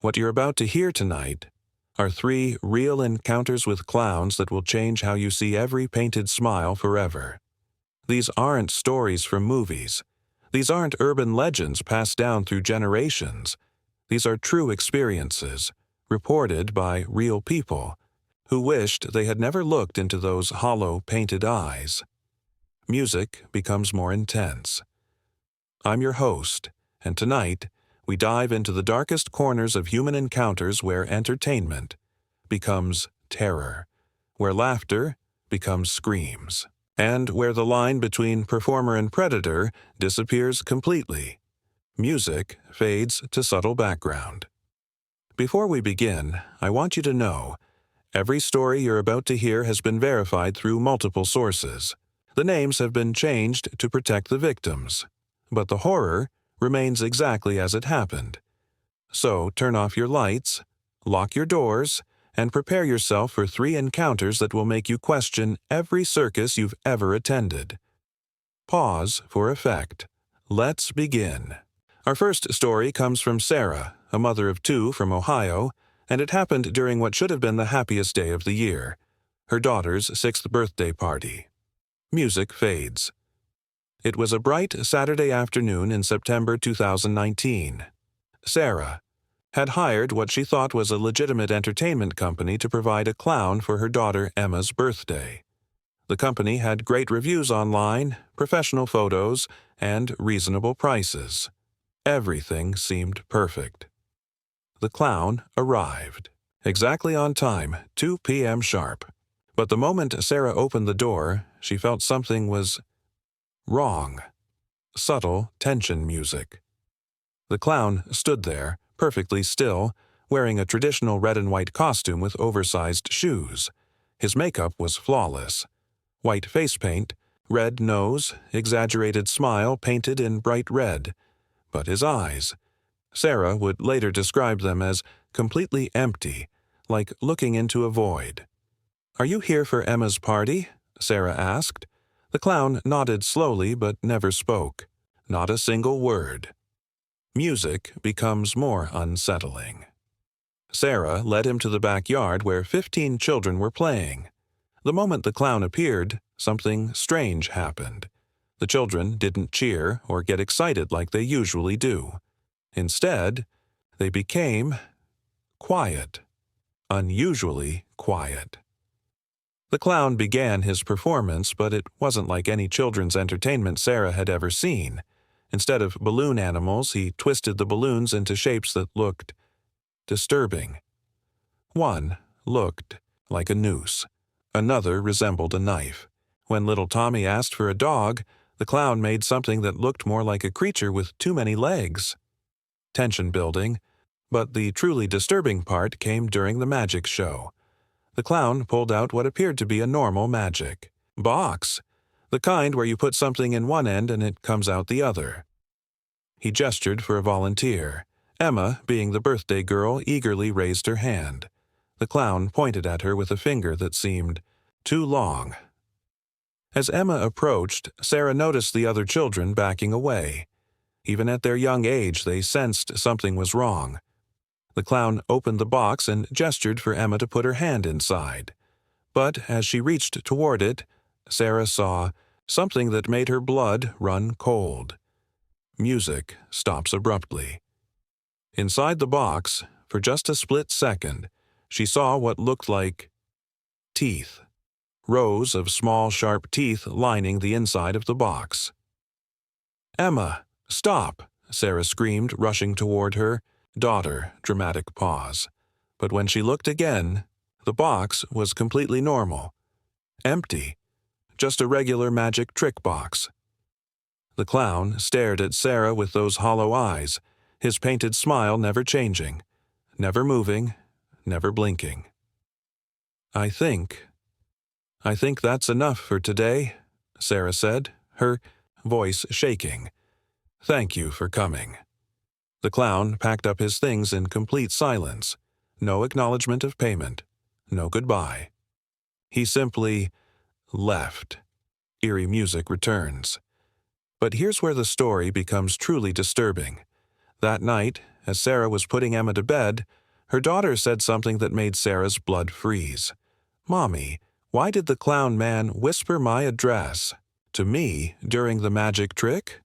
What you're about to hear tonight are 3 real encounters with clowns that will change how you see every painted smile forever. These aren't stories from movies. These aren't urban legends passed down through generations. These are true experiences, reported by real people, who wished they had never looked into those hollow, painted eyes. Music becomes more intense. I'm your host, and tonight, we dive into the darkest corners of human encounters where entertainment becomes terror, where laughter becomes screams, and where the line between performer and predator disappears completely. Music fades to subtle background. Before we begin, I want you to know, every story you're about to hear has been verified through multiple sources. The names have been changed to protect the victims, but the horror remains exactly as it happened. So turn off your lights, lock your doors, and prepare yourself for 3 encounters that will make you question every circus you've ever attended. Pause for effect. Let's begin. Our first story comes from Sarah, a mother of 2 from Ohio, and it happened during what should have been the happiest day of the year, her daughter's 6th birthday party. Music fades. It was a bright Saturday afternoon in September 2019. Sarah had hired what she thought was a legitimate entertainment company to provide a clown for her daughter Emma's birthday. The company had great reviews online, professional photos, and reasonable prices. Everything seemed perfect. The clown arrived, exactly on time, 2 p.m. sharp. But the moment Sarah opened the door, she felt something was wrong. Subtle tension music. The clown stood there, perfectly still, wearing a traditional red and white costume with oversized shoes. His makeup was flawless. White face paint, red nose, exaggerated smile painted in bright red. But his eyes, Sarah would later describe them as completely empty, like looking into a void. "Are you here for Emma's party?" Sarah asked. The clown nodded slowly but never spoke. Not a single word. Music becomes more unsettling. Sarah led him to the backyard where 15 children were playing. The moment the clown appeared, something strange happened. The children didn't cheer or get excited like they usually do. Instead, they became quiet. Unusually quiet. The clown began his performance, but it wasn't like any children's entertainment Sarah had ever seen. Instead of balloon animals, he twisted the balloons into shapes that looked disturbing. One looked like a noose. Another resembled a knife. When little Tommy asked for a dog, the clown made something that looked more like a creature with too many legs. Tension building, but the truly disturbing part came during the magic show. The clown pulled out what appeared to be a normal magic box, the kind where you put something in one end and it comes out the other. He gestured for a volunteer. Emma, being the birthday girl, eagerly raised her hand. The clown pointed at her with a finger that seemed too long. As Emma approached, Sarah noticed the other children backing away. Even at their young age, they sensed something was wrong. The clown opened the box and gestured for Emma to put her hand inside. But as she reached toward it, Sarah saw something that made her blood run cold. Music stops abruptly. Inside the box, for just a split second, she saw what looked like teeth. Rows of small, sharp teeth lining the inside of the box. "Emma, stop!" Sarah screamed, rushing toward her. "Daughter," dramatic pause. But when she looked again, the box was completely normal. Empty. Just a regular magic trick box. The clown stared at Sarah with those hollow eyes, his painted smile never changing, never moving, never blinking. I think that's enough for today," Sarah said, her voice shaking. "Thank you for coming." The clown packed up his things in complete silence. No acknowledgement of payment. No goodbye. He simply left. Eerie music returns. But here's where the story becomes truly disturbing. That night, as Sarah was putting Emma to bed, her daughter said something that made Sarah's blood freeze. "Mommy, why did the clown man whisper my address to me during the magic trick?"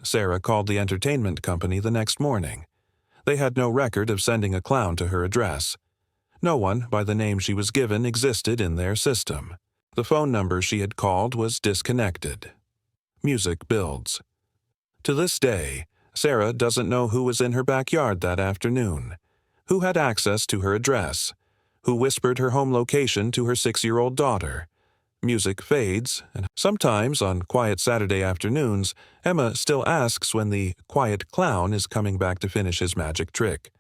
Sarah called the entertainment company the next morning. They had no record of sending a clown to her address. No one by the name she was given existed in their system. The phone number she had called was disconnected. Music builds. To this day, Sarah doesn't know who was in her backyard that afternoon, who had access to her address, who whispered her home location to her 6-year-old daughter. Music fades, and sometimes on quiet Saturday afternoons, Emma still asks when the quiet clown is coming back to finish his magic trick.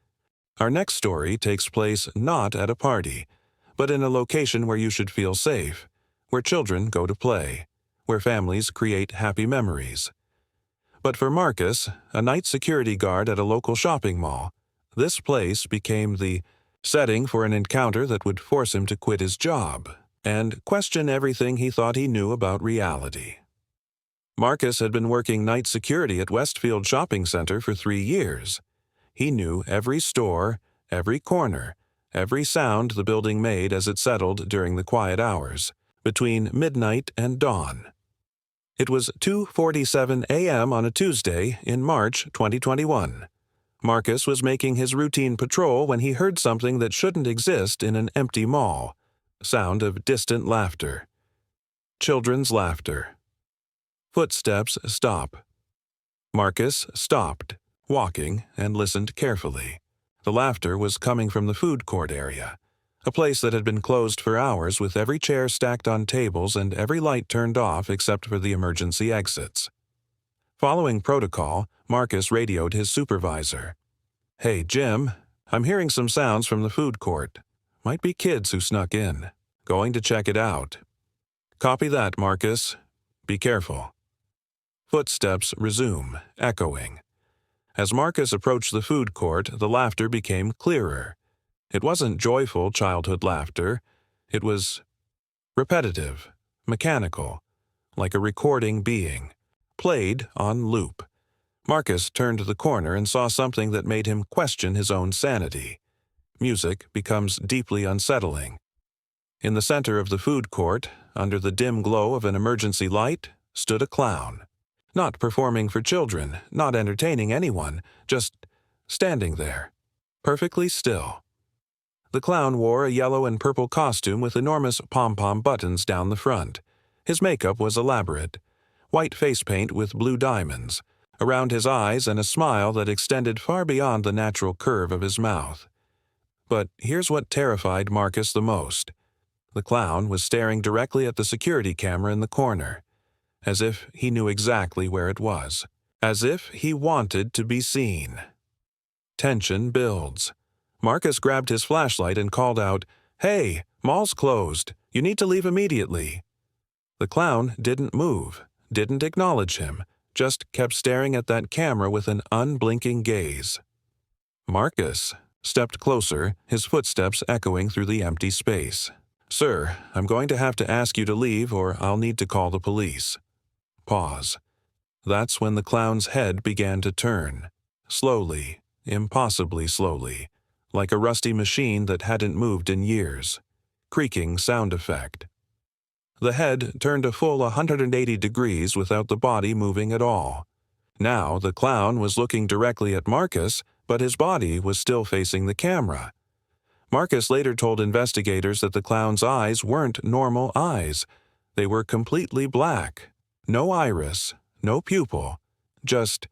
Our next story takes place not at a party, but in a location where you should feel safe, where children go to play, where families create happy memories. But for Marcus, a night security guard at a local shopping mall, this place became the setting for an encounter that would force him to quit his job and question everything he thought he knew about reality. Marcus had been working night security at Westfield Shopping Center for 3 years. He knew every store, every corner, every sound the building made as it settled during the quiet hours, between midnight and dawn. It was 2:47 a.m. on a Tuesday in March 2021. Marcus was making his routine patrol when he heard something that shouldn't exist in an empty mall. Sound of distant laughter. Children's laughter. Footsteps stop. Marcus stopped, walking, and listened carefully. The laughter was coming from the food court area, a place that had been closed for hours with every chair stacked on tables and every light turned off except for the emergency exits. Following protocol, Marcus radioed his supervisor. "Hey, Jim, I'm hearing some sounds from the food court. Might be kids who snuck in. Going to check it out." "Copy that, Marcus. Be careful." Footsteps resume, echoing. As Marcus approached the food court, the laughter became clearer. It wasn't joyful childhood laughter. It was repetitive, mechanical, like a recording being, played on loop. Marcus turned the corner and saw something that made him question his own sanity. Music becomes deeply unsettling. In the center of the food court, under the dim glow of an emergency light, stood a clown. Not performing for children, not entertaining anyone, just standing there, perfectly still. The clown wore a yellow and purple costume with enormous pom-pom buttons down the front. His makeup was elaborate. White face paint with blue diamonds around his eyes and a smile that extended far beyond the natural curve of his mouth. But here's what terrified Marcus the most. The clown was staring directly at the security camera in the corner, as if he knew exactly where it was, as if he wanted to be seen. Tension builds. Marcus grabbed his flashlight and called out, "Hey, mall's closed. You need to leave immediately." The clown didn't move, didn't acknowledge him, just kept staring at that camera with an unblinking gaze. Marcus stepped closer, his footsteps echoing through the empty space. "Sir, I'm going to have to ask you to leave or I'll need to call the police." Pause. That's when the clown's head began to turn. Slowly, impossibly slowly, like a rusty machine that hadn't moved in years. Creaking sound effect. The head turned a full 180 degrees without the body moving at all. Now the clown was looking directly at Marcus, but his body was still facing the camera. Marcus later told investigators that the clown's eyes weren't normal eyes. They were completely black. No iris, no pupil, just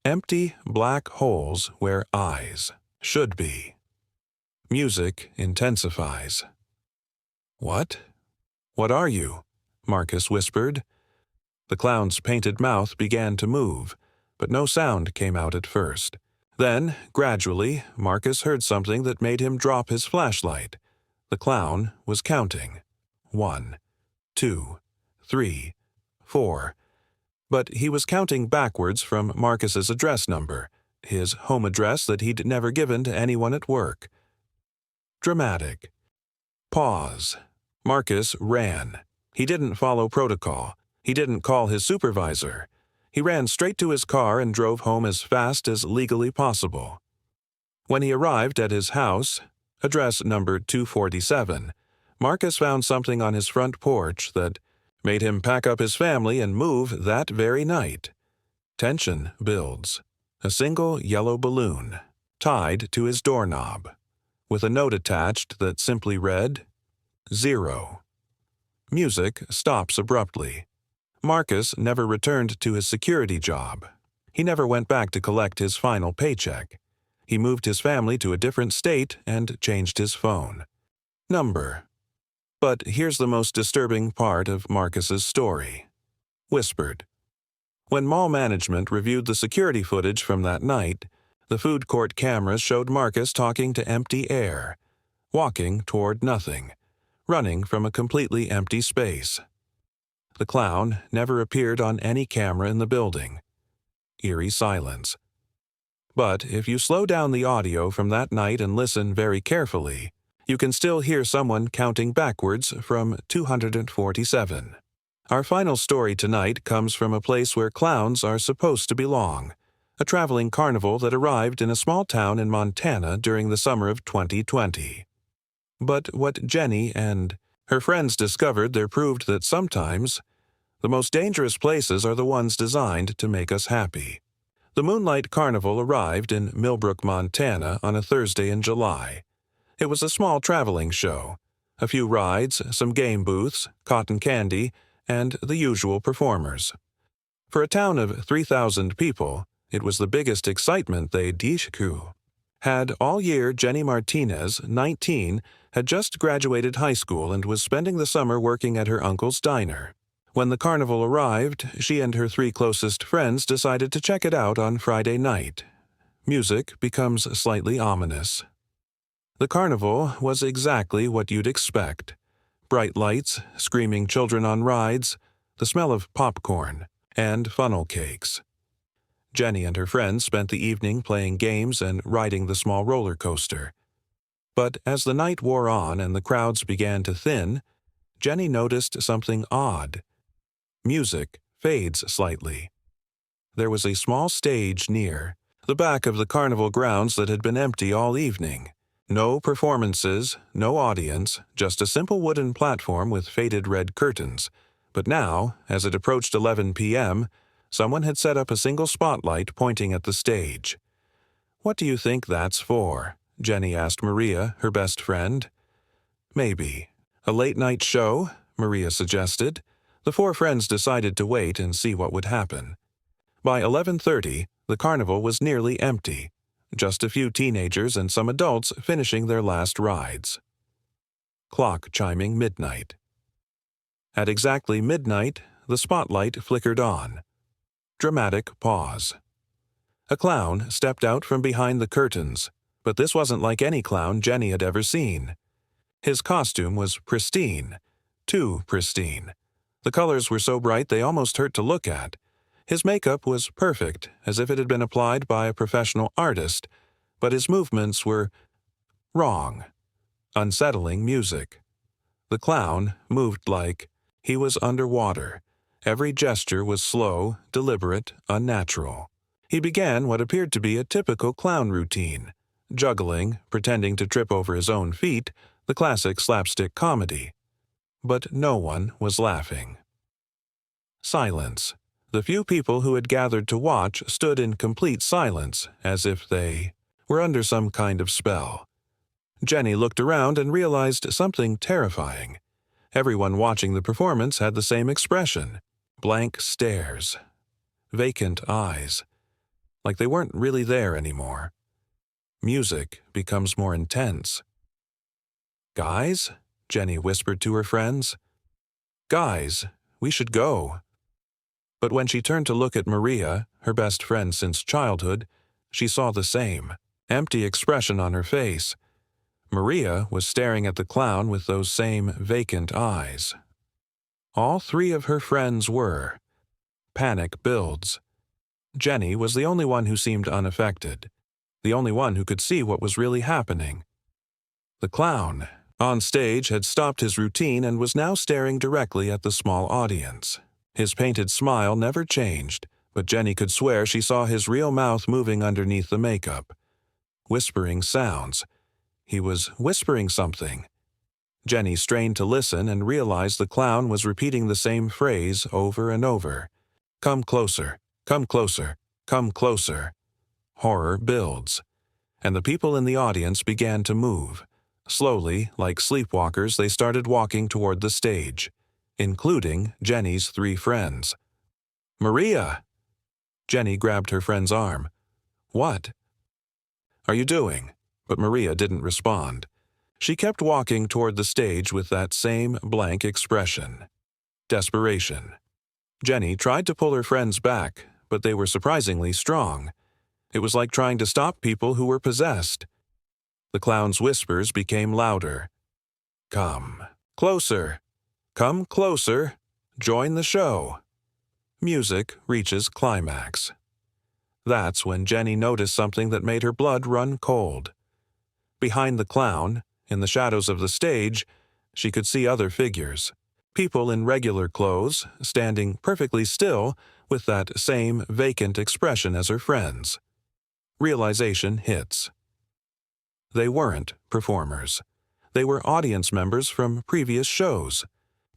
empty black holes where eyes should be. Music intensifies. "What? What are you?" Marcus whispered. The clown's painted mouth began to move, but no sound came out at first. Then, gradually, Marcus heard something that made him drop his flashlight. The clown was counting. 1, 2, 3, 4. But he was counting backwards from Marcus's address number, his home address that he'd never given to anyone at work. Dramatic. Pause. Marcus ran. He didn't follow protocol. He didn't call his supervisor. He ran straight to his car and drove home as fast as legally possible. When he arrived at his house, address number 247, Marcus found something on his front porch that made him pack up his family and move that very night. Tension builds. A single yellow balloon, tied to his doorknob, with a note attached that simply read, 0. Music stops abruptly. Marcus never returned to his security job. He never went back to collect his final paycheck. He moved his family to a different state and changed his phone number. But here's the most disturbing part of Marcus's story. Whispered. When mall management reviewed the security footage from that night, the food court cameras showed Marcus talking to empty air, walking toward nothing, running from a completely empty space. The clown never appeared on any camera in the building. Eerie silence. But if you slow down the audio from that night and listen very carefully, you can still hear someone counting backwards from 247. Our final story tonight comes from a place where clowns are supposed to belong, a traveling carnival that arrived in a small town in Montana during the summer of 2020. But what Jenny and her friends discovered there proved that sometimes the most dangerous places are the ones designed to make us happy. The Moonlight Carnival arrived in Millbrook, Montana on a Thursday in July. It was a small traveling show. A few rides, some game booths, cotton candy, and the usual performers. For a town of 3,000 people, it was the biggest excitement they had all year. Jenny Martinez, 19, had just graduated high school and was spending the summer working at her uncle's diner. When the carnival arrived, she and her 3 closest friends decided to check it out on Friday night. Music becomes slightly ominous. The carnival was exactly what you'd expect. Bright lights, screaming children on rides, the smell of popcorn, and funnel cakes. Jenny and her friends spent the evening playing games and riding the small roller coaster. But as the night wore on and the crowds began to thin, Jenny noticed something odd. Music fades slightly. There was a small stage near the back of the carnival grounds that had been empty all evening. No performances, no audience, just a simple wooden platform with faded red curtains. But now, as it approached 11 p.m., someone had set up a single spotlight pointing at the stage. "What do you think that's for?" Jenny asked Maria, her best friend. "Maybe a late-night show," Maria suggested. The 4 friends decided to wait and see what would happen. By 11:30, the carnival was nearly empty. Just a few teenagers and some adults finishing their last rides. Clock chiming midnight. At exactly midnight, the spotlight flickered on. Dramatic pause. A clown stepped out from behind the curtains, but this wasn't like any clown Jenny had ever seen. His costume was pristine, too pristine. The colors were so bright they almost hurt to look at. His makeup was perfect, as if it had been applied by a professional artist, but his movements were wrong. Unsettling music. The clown moved like he was underwater. Every gesture was slow, deliberate, unnatural. He began what appeared to be a typical clown routine, juggling, pretending to trip over his own feet, the classic slapstick comedy. But no one was laughing. Silence. The few people who had gathered to watch stood in complete silence, as if they were under some kind of spell. Jenny looked around and realized something terrifying. Everyone watching the performance had the same expression. Blank stares. Vacant eyes. Like they weren't really there anymore. Music becomes more intense. "Guys?" Jenny whispered to her friends. "Guys, we should go." But when she turned to look at Maria, her best friend since childhood, she saw the same, empty expression on her face. Maria was staring at the clown with those same vacant eyes. All 3 of her friends were. Panic builds. Jenny was the only one who seemed unaffected, the only one who could see what was really happening. The clown, on stage, had stopped his routine and was now staring directly at the small audience. His painted smile never changed, but Jenny could swear she saw his real mouth moving underneath the makeup. whispering sounds. He was whispering something. Jenny strained to listen and realized the clown was repeating the same phrase over and over. Come closer, come closer, come closer. Horror builds, and the people in the audience began to move. Slowly, like sleepwalkers, they started walking toward the stage, including Jenny's 3 friends. Maria! Jenny grabbed her friend's arm. What are you doing? But Maria didn't respond. She kept walking toward the stage with that same blank expression. Desperation. Jenny tried to pull her friends back, but they were surprisingly strong. It was like trying to stop people who were possessed. The clown's whispers became louder. Come closer. Come closer. Join the show. Music reaches climax. That's when Jenny noticed something that made her blood run cold. Behind the clown, in the shadows of the stage, she could see other figures. People in regular clothes, standing perfectly still with that same vacant expression as her friends. Realization hits. They weren't performers. They were audience members from previous shows,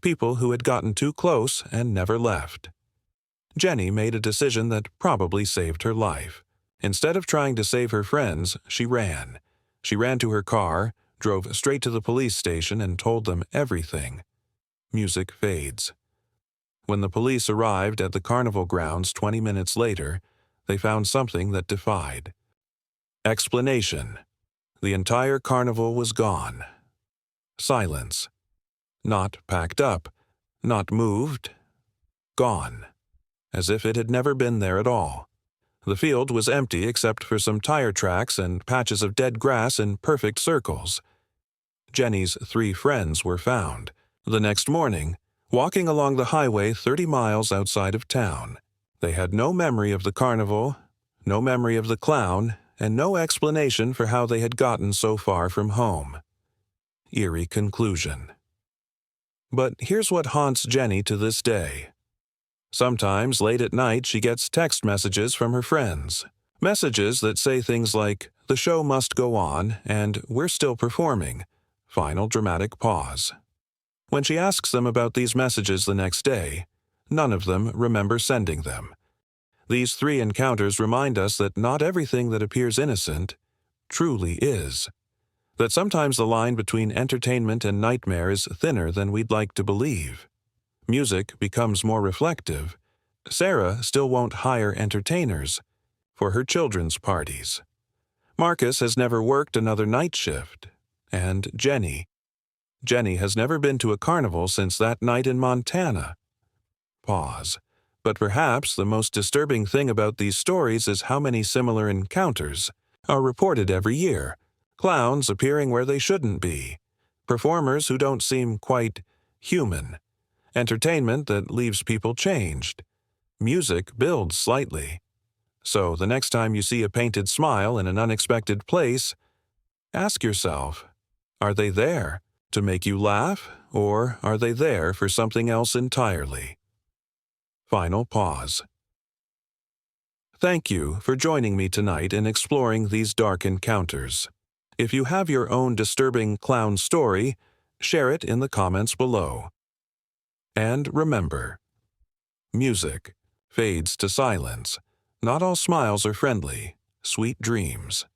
people who had gotten too close and never left. Jenny made a decision that probably saved her life. Instead of trying to save her friends, she ran. She ran to her car, drove straight to the police station, and told them everything. Music fades. When the police arrived at the carnival grounds 20 minutes later, they found something that defied explanation. The entire carnival was gone. Silence. Not packed up, not moved, gone, as if it had never been there at all. The field was empty except for some tire tracks and patches of dead grass in perfect circles. Jenny's 3 friends were found, the next morning, walking along the highway 30 miles outside of town. They had no memory of the carnival, no memory of the clown, and no explanation for how they had gotten so far from home. Eerie conclusion. But here's what haunts Jenny to this day. Sometimes late at night she gets text messages from her friends. Messages that say things like, "The show must go on," and "We're still performing." Final dramatic pause. When she asks them about these messages the next day, none of them remember sending them. These 3 encounters remind us that not everything that appears innocent truly is. That sometimes the line between entertainment and nightmare is thinner than we'd like to believe. Music becomes more reflective. Sarah still won't hire entertainers for her children's parties. Marcus has never worked another night shift. And Jenny has never been to a carnival since that night in Montana. Pause. But perhaps the most disturbing thing about these stories is how many similar encounters are reported every year. Clowns appearing where they shouldn't be. Performers who don't seem quite human. Entertainment that leaves people changed. Music builds slightly. So the next time you see a painted smile in an unexpected place, ask yourself, are they there to make you laugh, or are they there for something else entirely? Final pause. Thank you for joining me tonight in exploring these dark encounters. If you have your own disturbing clown story, share it in the comments below. And remember, music fades to silence. Not all smiles are friendly. Sweet dreams.